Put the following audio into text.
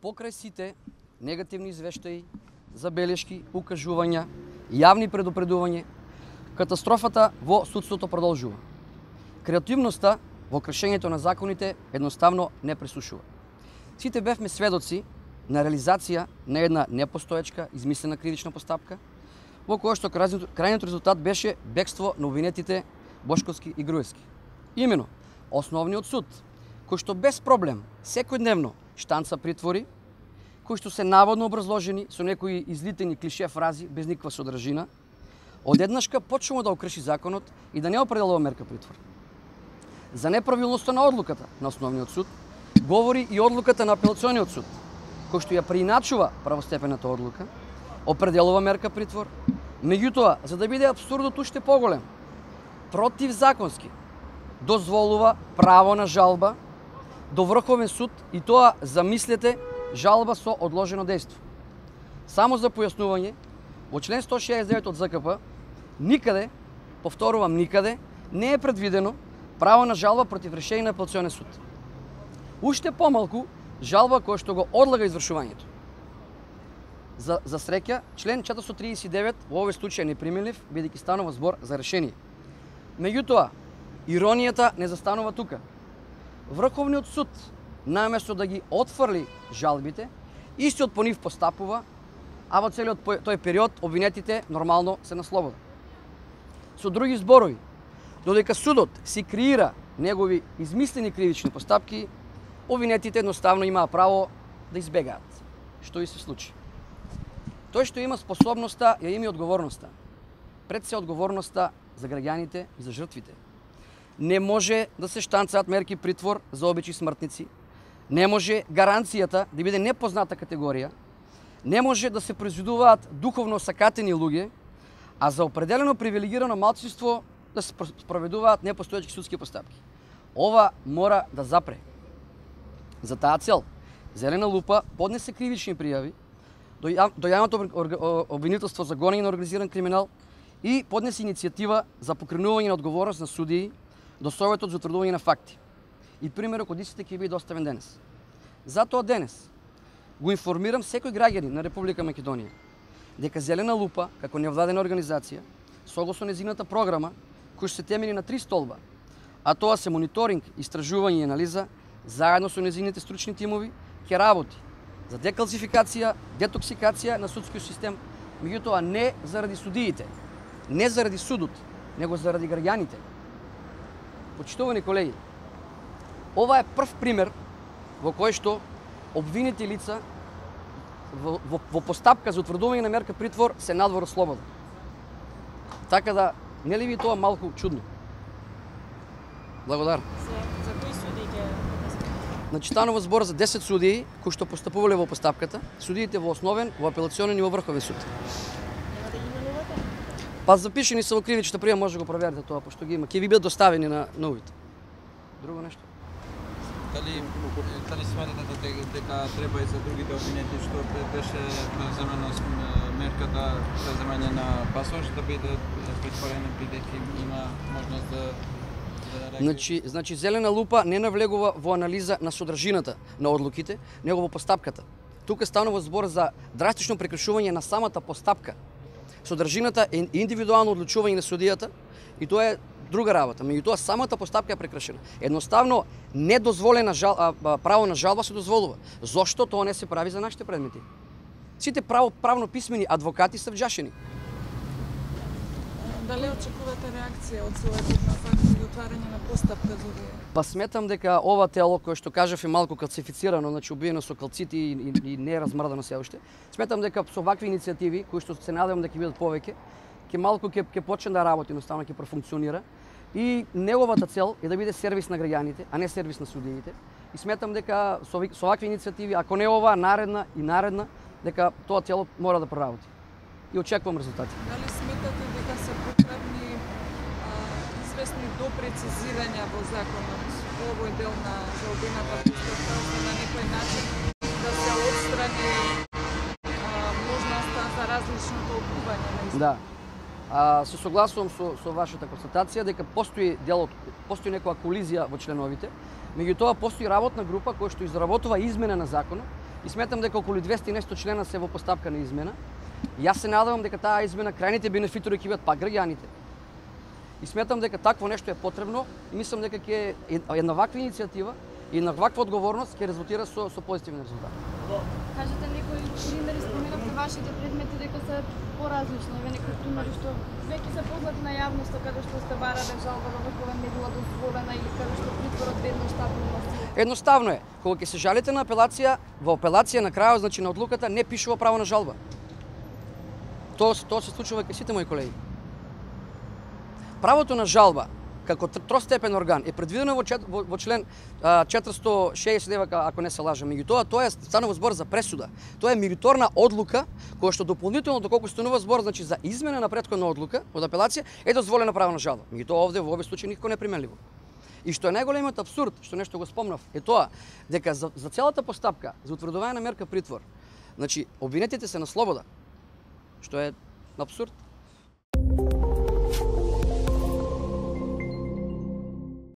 покрај сите негативни извештаи, забелешки, укажувања, јавни предупредувања, катастрофата во судството продолжува. Креативноста во кршењето на законите едноставно не пресушува. Сите бевме сведоци на реализација на една непостоечка, измислена кривична постапка, во која што крајниот резултат беше бегство на обвинетите Бошковски и Груевски. Имено, основниот суд, кој што без проблем секојдневно штанца притвори, кои што се наводно образложени со некои излитени клише фрази без никаква содржина, одеднашка почнува да окрши законот и да не определува мерка притвор. За неправилноста на одлуката на основниот суд говори и одлуката на апелациониот суд, кој што ја преиначува правостепената одлука, определува мерка притвор, меѓутоа, за да биде апсурдот уште поголем, противзаконски дозволува право на жалба до Врховен суд и тоа, замислете, жалба со одложено дејство. Само за појаснување, во член 169 од ЗКП никаде, повторувам никаде, не е предвидено право на жалба против решение на апелационен суд. Уште помалку жалба која што го одлага извршувањето. За среќа, член 439 во овој случај е неприменлив, бидејќи станува збор за решение. Меѓутоа, иронијата не застанува тука. Врховниот суд, наместо да ги отфрли жалбите, истиот по нив постапува, а во целиот тој период обвинетите нормално се на слобода. Со други зборови, додека судот си креира негови измислени кривични постапки, обвинетите едноставно имаа право да избегаат, што и се случи. Тој што има способноста, ја има и одговорноста. Пред се одговорноста за граѓаните и за жртвите. Не може да се штанцаат мерки притвор за обичи смртници, не може гаранцијата да биде непозната категорија, не може да се произведуваат духовно сакатени луѓе, а за определено привилегирано малцинство да се спроведуваат непостоечки судски постапки. Ова мора да запре. За таа цел, Зелена лупа поднесе кривични пријави до јавното обвинителство за гонење на организиран криминал и поднесе иницијатива за покренување на одговорност на судии до Советот за утврдување на факти. И примерот од истите ќе биде доставен денес. Затоа денес го информирам секој граѓанин на Република Македонија дека Зелена лупа, како невладена организација, согласно нејзината програма, која се темели на 3 столба, а тоа се мониторинг, истражување и анализа, заедно со нејзините стручни тимови, ќе работи за декалцификација, детоксикација на судскиот систем, меѓутоа не заради судиите, не заради судот, него заради граѓаните. Почитувани колеги, ова е прв пример во кој што обвинети лица во постапка за утврдување на мерка притвор се надвор од слобода. Така да, не ли ви тоа малку чудно? Благодарам. За кои судии ќе? Значи, станува збор за 10 судии кои што постапувале во постапката, судиите во основен, во апелационен и во Врховен суд. Нема да ги именувате? Па запишени се во кривичната пријава, може да го проверите тоа, пошто ги има. Ќе ви бидат доставени на увид. Друго нешто? Дали смятате дека треба и за другите обвинети што беше преземено мерката за земање на пасош да бидат притворени бидејќи има можност да Значи Зелена лупа не навлегува во анализа на содржината на одлуките, него во постапката. Тука станува збор за драстично прекршување на самата постапка. Содржината е индивидуално одлучување на судијата и тоа е друга работа, меѓутоа самата постапка е прекршена. Едноставно недозволена право на жалба се дозволува. Зошто тоа не се прави за нашите предмети? Сите правно писмени адвокати се вџашени. Дали очекувате реакција од Советот на факти и отварање на постапка за овие? Па сметам дека ова тело кое што кажав е малку калцифицирано, значи убиено со калцити и не е размрдано се уште. Сметам дека со вакви иницијативи, кои што се надевам дека ќе бидат повеќе, ќе почне да работи, едноставно ќе профункционира. И неговата цел е да биде сервис на граѓаните, а не сервис на судиите. И сметам дека со вакви иницијативи, ако не ова, наредна, дека тоа тело мора да проработи. И очекувам резултати. Дали сметате дека се потребни известни допрецизирања во законот во овој дел на жалбената постапка, на некој начин да се отстрани можноста за различно толкување на истото? Да. Се согласувам со вашата констатација дека постои некоја колизија во членовите, меѓутоа постои работна група која што изработува измена на законот и сметам дека околу 200 и нешто члена се во постапка на измена. Јас се надевам дека таа измена крајните бенефитори ќе бидат пак граѓаните. И сметам дека такво нешто е потребно и мислам дека ќе една ваква иницијатива и една ваква одговорност ќе резултира со позитивни резултати. Кажете некои примери, споменавте вашите предмети дека се поразлични, еве некои примери што веќе се познати на јавноста, каде што сте барале жалба во Врховен не била дозволена или каде што притворот веднаш стапува. Едноставно е, кога ќе се жалите на апелација, во апелација на крајот, значи на одлуката, не пишува право на жалба. Тоа се случува кај сите мои колеги. Правото на жалба како тростепен орган е предвидено во член 469, ако не се лажам. Меѓутоа, тоа станува збор за пресуда. Тоа е мериторна одлука која што дополнително доколку станува збор, значи за измена на претходна одлука од апелација е дозволено право на жалба. Меѓутоа, овде во овој случај никако не е применливо. И што е најголемиот абсурд, што нешто го спомнав, е тоа дека за целата постапка за утврдување на мерка притвор, значи обвинетите се на слобода, што е абсурд.